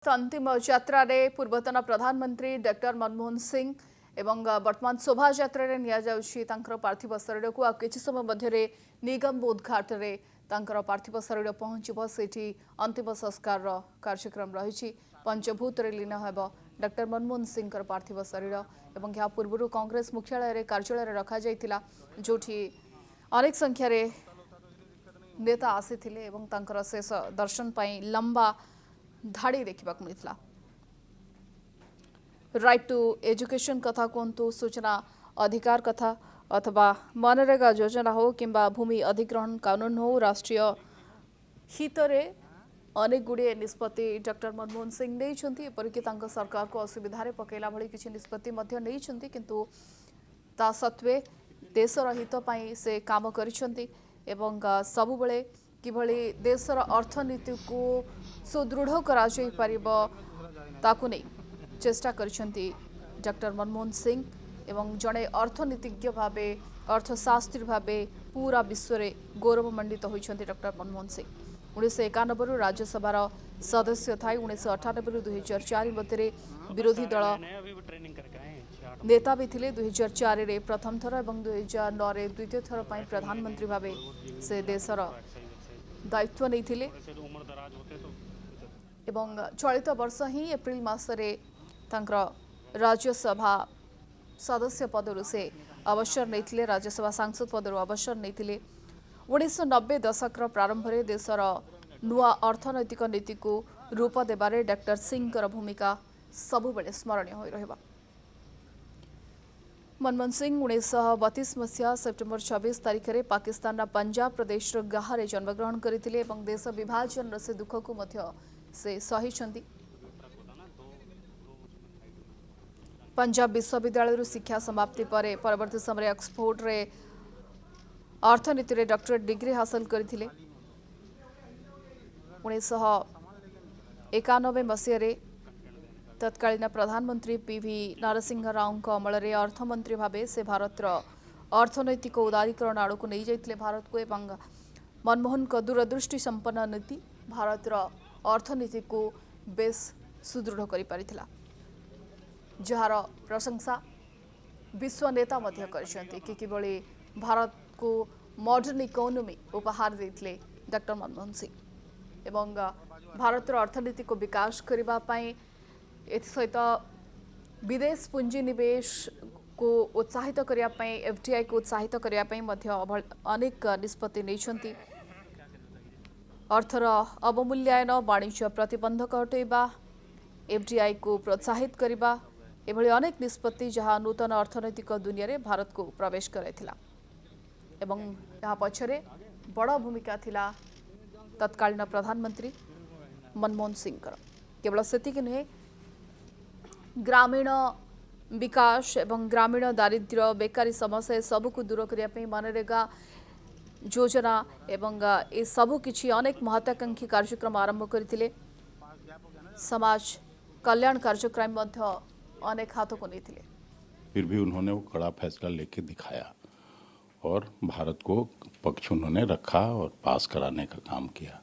अंतिम यात्रा रे पूर्वतन प्रधानमंत्री डॉक्टर मनमोहन सिंह एवं वर्तमान शोभा यात्रा रे निया जाउछि तांकर पार्थिव शरीर को किछि समय मध्यरे निगम बोध घाट रे तांकर पार्थिव शरीर पहुंचबो सेठी अंतिम संस्कार कार्यक्रम रहिछि पंचभूत रे लीन हेबो डॉक्टर मनमोहन सिंह पार्थिव शरीर एवं या पूर्व कांग्रेस मुख्यालय रे कार्यालय रे रखा जाइतिला जोठी अनेक संख्या रे नेता आसीथिले एवं तांकर शेष दर्शन पई लंबा धाड़ी देखा मिलता। राइट टू एजुकेशन कथा कहतु सूचना अधिकार कथा अथवा मनरेगा योजना हो किंबा भूमि अधिग्रहण कानून हो राष्ट्रीय हित रे अनेक गुड़े निष्पत्ति डॉक्टर मनमोहन सिंह नहीं एपरिक सरकार को असुविधा पकेला भली किसी निष्पत्ति नहीं किंतु ता सत्वे देशर हित पाई से काम करिसेंती एवं सबुबले किभली देशर अर्थनीति को सुदृढ़ करा जाई परिबो ताकु नै चेष्टा करिसेंती डॉक्टर मनमोहन सिंह एवं जड़े अर्थनीतिज्ञ भावे अर्थशास्त्री भावे पूरा विश्व रे गौरवमंडित होइछंती डॉक्टर मनमोहन सिंह 1991 राज्यसभा सदस्य थाई 1998 2004 मध्य विरोधी दल नेता भी थिले 2004 रे प्रथम थर एवं 2009 रे द्वितीय थर पई प्रधानमंत्री भावे से देशर दायित्व नहीं थिले एवं चलित वर्ष ही एप्रिल मासरे तांकर राज्यसभा सदस्य पदरु से अवसर नहीं राज्यसभा सांसद पदरु अवसर नहीं 1990 दशक प्रारंभ में देशर नुआ अर्थनैतिक नीति को रूप देबारे डॉक्टर सिंह भूमिका सबुबले स्मरणीय होई रहबा। मनमोहन सिंह 1932 मसीहा सेप्टेम्बर 26 तारिख में पाकिस्तान पंजाब प्रदेश गाहारे जन्मग्रहण करथिले एवं देश विभाजन से दुख को मध्य से सहिछंती। पंजाब विश्वविद्यालय शिक्षा समाप्ति पर परवर्ती समय ऑक्सफोर्ड रे अर्थनीति रे डॉक्टरेट डिग्री हासिल करथिले। 1991 मसीह तत्कालीन प्रधानमंत्री पीवी नरसिंह राव अमल में अर्थमंत्री भावे से भारत अर्थनैतिक उदारीकरण आड़ को नहीं जाइए भारत को एवं मनमोहन का दूरदृष्टि संपन्न नीति भारत अर्थनीति को बेस सुदृढ़ कर पारिथिला जार प्रशंसा विश्व नेता कि किभली भारत को मॉडर्न इकोनॉमी उपहार देते डॉक्टर मनमोहन सिंह एवं भारत अर्थनीति को विकास करने सहित विदेश पुंजी निवेश को उत्साहित करने एफडीआई को उत्साहित करने अनेक निष्पत्ति नहीं अर्थर अवमूल्यायन वाणिज्य प्रतिबंधक हटेबा एफडीआई को प्रोत्साहित करने एभली अनेक निष्पत्ति जहां नूतन अर्थनैतिक दुनिया रे भारत को प्रवेश कराइथिला एवं यहाँ पछरे बड़ भूमिका थिला तत्कालीन प्रधानमंत्री मनमोहन सिंह केवल सेतिक नुहे ग्रामीण विकास एवं ग्रामीण दारिद्र्य बेकारी समस्या सबको दूर करने मनरेगा योजना एवं ये सबु किछि अनेक महत्वाकांक्षी कार्यक्रम आरंभ करथिले समाज कल्याण कार्यक्रम अनेक हाथों को नहीं थे। फिर भी उन्होंने वो कड़ा फैसला लेके दिखाया और भारत को पक्ष उन्होंने रखा और पास कराने का काम किया।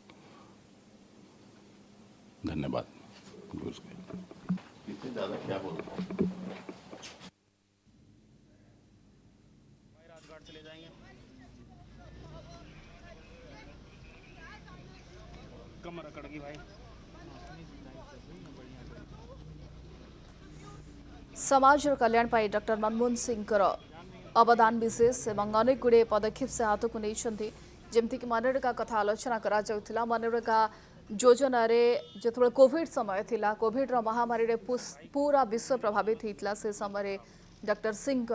धन्यवाद। इससे ज्यादा क्या बोलूं? राजघाट चले जाएंगे। कमर अकड़ गई भाई। समाज कल्याण पाई डॉक्टर मनमोहन सिंह अवदान विशेष एवं अनेक गुड़े पदक्षेप से हाथ को नहीं जमती कि मनरेगा कथा आलोचना करा मनरेगा योजना रे जो कोविड समय थिला कोविड महामारी रे पूरा विश्व प्रभावित होता से समय डॉक्टर सिंह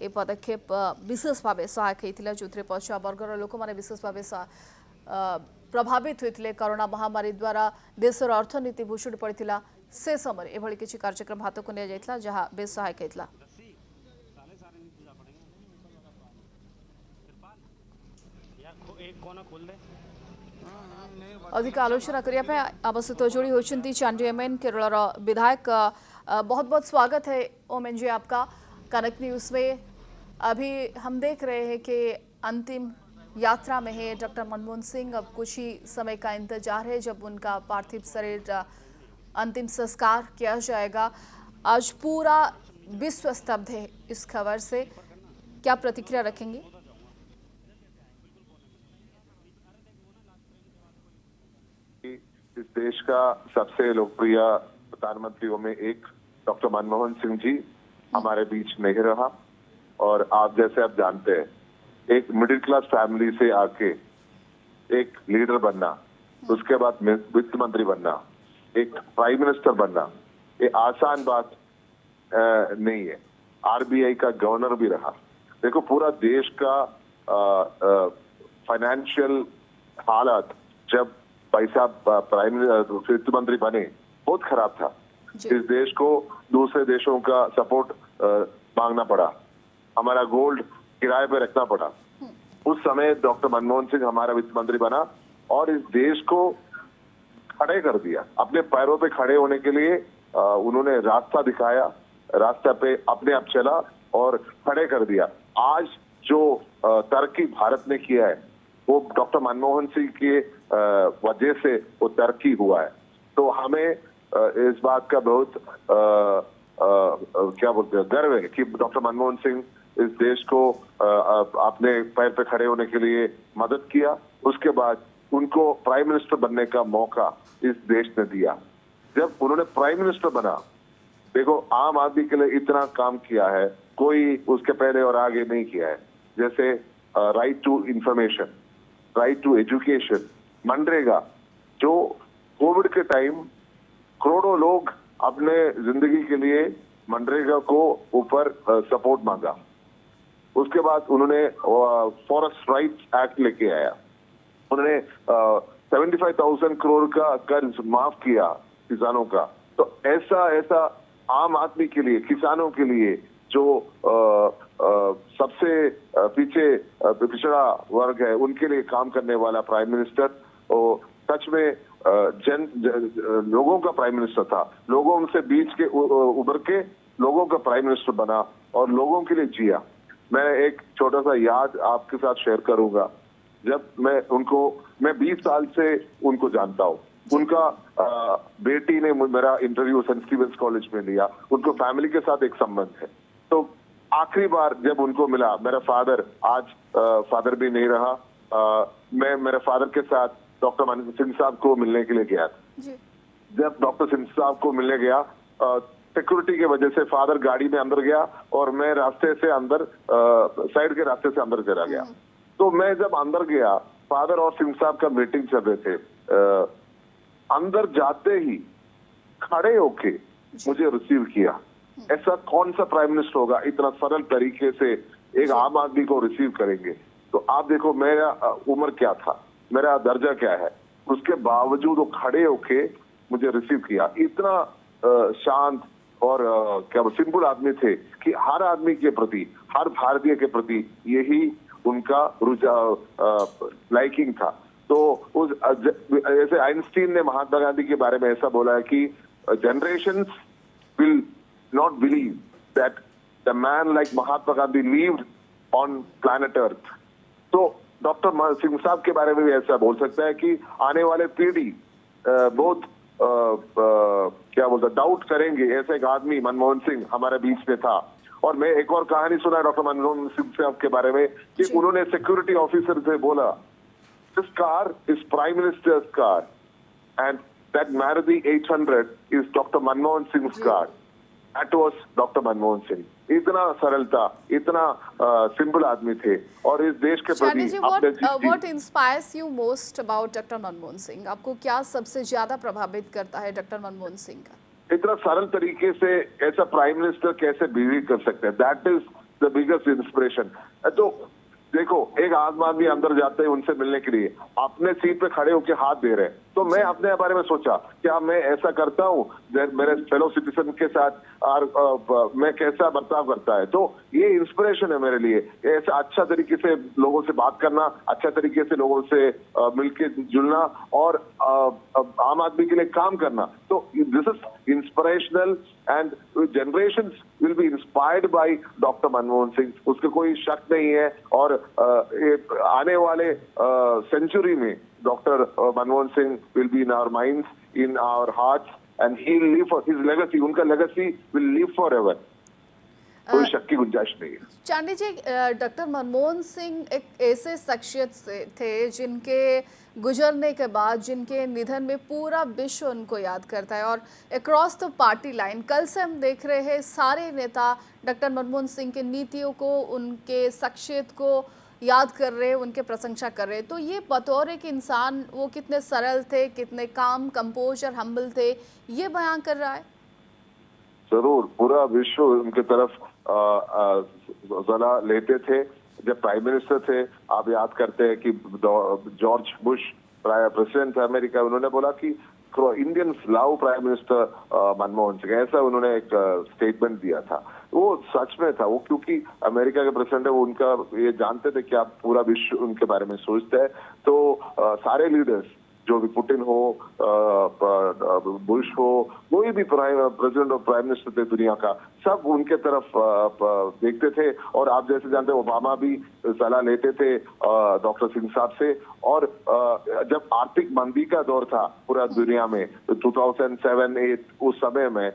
ए पदक्षेप विशेष भाव सहायक होता जो पछुआ वर्गर लोक मैंने विशेष भाव प्रभावित होते कोरोना महामारी द्वारा देशर अर्थनीति भुशुड़ी पड़ता से समय एभली किसी कार्यक्रम हाथ को निया जहाँ बेस सहायक होता। अधिक आलोचना करने आम सहित जोड़ी होती चांडी एमएन केरल विधायक बहुत बहुत स्वागत है ओमेन जी आपका कनेक्ट न्यूज में। अभी हम देख रहे हैं कि अंतिम यात्रा में है डॉक्टर मनमोहन सिंह। अब कुछ ही समय का इंतजार है जब उनका पार्थिव शरीर अंतिम संस्कार किया जाएगा। आज पूरा विश्व स्तब्ध है इस खबर से, क्या प्रतिक्रिया रखेंगे? इस देश का सबसे लोकप्रिय प्रधानमंत्रियों में एक डॉक्टर मनमोहन सिंह जी हमारे बीच नहीं रहा। और आप जैसे आप जानते हैं, एक मिडिल क्लास फैमिली से आके एक लीडर बनना, उसके बाद वित्त मंत्री बनना, एक प्राइम मिनिस्टर बनना, ये आसान बात नहीं है। आरबीआई का गवर्नर भी रहा। देखो, पूरा देश का फाइनेंशियल हालत जब पैसा प्राइम वित्त मंत्री बने बहुत खराब था। इस देश को दूसरे देशों का सपोर्ट मांगना पड़ा, हमारा गोल्ड किराए पे रखना पड़ा। उस समय डॉक्टर मनमोहन सिंह हमारा वित्त मंत्री बना और इस देश को खड़े कर दिया। अपने पैरों पे खड़े होने के लिए उन्होंने रास्ता दिखाया, रास्ता पे अपने आप चला और खड़े कर दिया। आज जो तरक्की भारत ने किया है वो डॉक्टर मनमोहन सिंह के वजह से वो तरक्की हुआ है। तो हमें इस बात का बहुत क्या बोलते हैं, गर्व है कि डॉक्टर मनमोहन सिंह इस देश को अपने पैर पे खड़े होने के लिए मदद किया। उसके बाद उनको प्राइम मिनिस्टर बनने का मौका इस देश ने दिया। जब उन्होंने प्राइम मिनिस्टर बना, देखो, आम आदमी के लिए इतना काम किया है, कोई उसके पहले और आगे नहीं किया है। जैसे right to information, right to education, मनरेगा, जो कोविड के टाइम करोड़ों लोग अपने जिंदगी के लिए मनरेगा को ऊपर सपोर्ट मांगा। उसके बाद उन्होंने फॉरेस्ट राइट्स एक्ट लेके आया। उन्होंने 75,000 करोड़ का कर्ज माफ किया किसानों का। तो ऐसा आम आदमी के लिए, किसानों के लिए, जो सबसे पिछड़ा वर्ग है, उनके लिए काम करने वाला प्राइम मिनिस्टर, और सच में लोगों का प्राइम मिनिस्टर था। लोगों से बीच के उभर के लोगों का प्राइम मिनिस्टर बना और लोगों के लिए जिया। मैं एक छोटा सा याद आपके साथ शेयर करूंगा। जब मैं 20 साल से उनको जानता हूँ। उनका बेटी ने मेरा इंटरव्यू सेंट स्टीवेंस कॉलेज में लिया। उनको फैमिली के साथ एक संबंध है। तो आखिरी बार जब उनको मिला, मेरा फादर, आज फादर भी नहीं रहा, मैं मेरे फादर के साथ डॉक्टर मनमोहन सिंह साहब को मिलने के लिए गया था। जब डॉक्टर सिंह साहब को मिलने गया, सिक्योरिटी की वजह से फादर गाड़ी में अंदर गया और मैं रास्ते से अंदर, साइड के रास्ते से अंदर चला गया। तो मैं जब अंदर गया, फादर और सिंह साहब का मीटिंग चल रहे थे। अंदर जाते ही खड़े होके मुझे रिसीव किया। ऐसा कौन सा प्राइम मिनिस्टर होगा इतना सरल तरीके से एक आम आदमी को रिसीव करेंगे? तो आप देखो मेरा उम्र क्या था, मेरा दर्जा क्या है, उसके बावजूद वो खड़े होके मुझे रिसीव किया। इतना शांत और क्या सिंपल आदमी थे कि हर आदमी के प्रति, हर भारतीय के प्रति यही उनका लाइकिंग था। तो उस जैसे आइंस्टीन ने महात्मा गांधी के बारे में ऐसा बोला है कि generations will not believe that the man like Mahatma Gandhi lived on planet Earth. तो डॉक्टर सिंह साहब के बारे में भी ऐसा बोल सकता है कि आने वाले पीढ़ी बहुत क्या बोलते डाउट करेंगे, ऐसा एक आदमी मनमोहन सिंह हमारे बीच में था। और मैं एक और कहानी सुना डॉक्टर मनमोहन सिंह साहब के बारे में कि उन्होंने सिक्योरिटी ऑफिसर से बोला, this car is prime ministers car and that Maruti 800 is doctor Manmohan Singh car. That was doctor Manmohan Singh. इतना सरलता, इतना सिंपल आदमी थे और इस देश के प्रति। What inspires you most about doctor Manmohan Singh? आपको क्या सबसे ज्यादा प्रभावित करता है डॉक्टर मनमोहन सिंह का? इतना सरल तरीके से ऐसा प्राइम मिनिस्टर कैसे बिहेव कर सकते हैं, that is the biggest inspiration. तो देखो, एक आम आदमी अंदर जाते हैं उनसे मिलने के लिए, अपने सीट पे खड़े होकर हाथ दे रहे हैं। तो मैं अपने बारे में सोचा, क्या मैं ऐसा करता हूँ मेरे फेलो सिटीजन के साथ, और मैं कैसा बर्ताव करता है? तो ये इंस्पिरेशन है मेरे लिए। ऐसा अच्छा तरीके से लोगों से बात करना, अच्छा तरीके से लोगों से मिलके जुलना और आम आदमी के लिए काम करना। तो this is inspirational and generations will be inspired by doctor Manmohan Singh, उसका कोई शक नहीं है। और आने वाले सेंचुरी में doctor Manmohan Singh will be in our minds, in our hearts, and he will live his legacy, उनका लेगेसी विल लिव फॉरएवर। कोई शक की गुंजाइश नहीं है। चांडी जी, डॉक्टर मनमोहन सिंह एक ऐसे शख्सियत थे जिनके गुजरने के बाद, जिनके निधन में पूरा विश्व उनको याद करता है और अक्रॉस द पार्टी लाइन कल से हम देख रहे हैं सारे नेता डॉक्टर मनमोहन सिंह के नीतियों को, उनके शख्सियत को याद कर रहे हैं, उनके प्रशंसा कर रहे हैं। तो ये बतौर एक इंसान वो कितने सरल थे, कितने काम, कंपोज और हम्बल थे, ये बयान कर रहा है। जरूर, पूरा विश्व उनके तरफ सलाह लेते थे जब प्राइम मिनिस्टर थे। आप याद करते हैं कि जॉर्ज बुश प्रेसिडेंट थे अमेरिका, उन्होंने बोला कि Indians love prime minister Manmohan Singh, ऐसा उन्होंने एक स्टेटमेंट दिया था। वो सच में था, वो क्योंकि अमेरिका के प्रेसिडेंट है, वो उनका ये जानते थे कि आप पूरा विश्व उनके बारे में सोचते हैं। तो सारे लीडर्स, जो भी पुतिन हो, बुश हो, कोई भी प्रेसिडेंट और प्राइम मिनिस्टर थे दुनिया का, सब उनके तरफ देखते थे। और आप जैसे जानते हैं ओबामा भी सलाह लेते थे डॉक्टर सिंह साहब से। और जब आर्थिक मंदी का दौर था पूरा दुनिया में 2007-8 उस समय में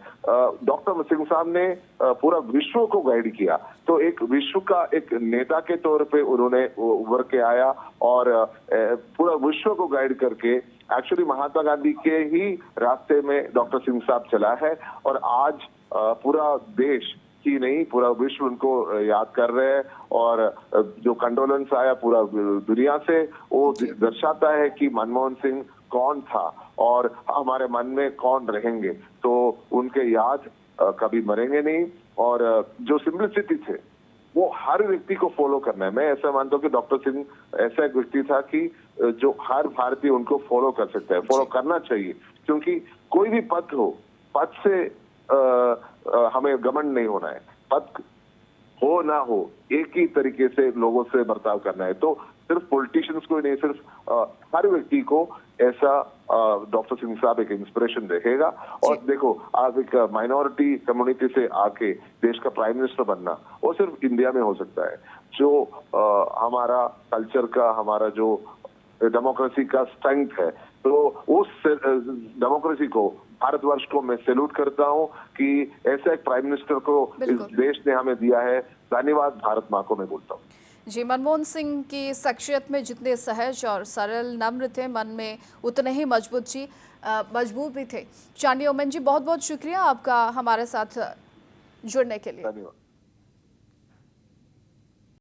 डॉक्टर सिंह साहब ने पूरा विश्व को गाइड किया। तो एक विश्व का एक नेता के तौर पे उन्होंने उभर के आया और पूरा विश्व को गाइड करके एक्चुअली महात्मा गांधी के ही रास्ते में डॉक्टर सिंह साहब चला है। और आज पूरा देश ही नहीं, पूरा विश्व उनको याद कर रहे हैं। और जो कंडोलेंस आया पूरा दुनिया से, वो दर्शाता है कि मनमोहन सिंह कौन था और हमारे मन में कौन रहेंगे। तो उनके याद कभी मरेंगे नहीं। और जो सिंपलिसिटी थे वो हर व्यक्ति को फॉलो करना है। मैं ऐसा मानता हूँ कि डॉक्टर सिंह ऐसा एक व्यक्ति था कि जो हर भारतीय उनको फॉलो कर सकता है, फॉलो करना चाहिए। क्योंकि कोई भी पद हो, पद से हमें घमंड नहीं होना है। पद हो ना हो, एक ही तरीके से लोगों से बर्ताव करना है। तो सिर्फ पॉलिटिशियंस को ही नहीं, सिर्फ हर व्यक्ति को ऐसा डॉक्टर सिंह साहब एक इंस्पिरेशन रहेगा। और देखो, आप एक माइनॉरिटी कम्युनिटी से आके देश का प्राइम मिनिस्टर बनना, वो सिर्फ इंडिया में हो सकता है। जो हमारा कल्चर का, हमारा जो डेमोक्रेसी का स्ट्रेंथ है, तो उस डेमोक्रेसी को, भारतवर्ष को मैं सैल्यूट करता हूं कि ऐसे एक प्राइम मिनिस्टर को इस देश ने हमें दिया है। धन्यवाद भारत माँ को मैं बोलता हूँ। जी, मनमोहन सिंह की शख्सियत में जितने सहज और सरल, नम्र थे, मन में उतने ही मजबूत भी थे। चांडी ओमन जी, बहुत बहुत शुक्रिया आपका हमारे साथ जुड़ने के लिए। धन्यवाद।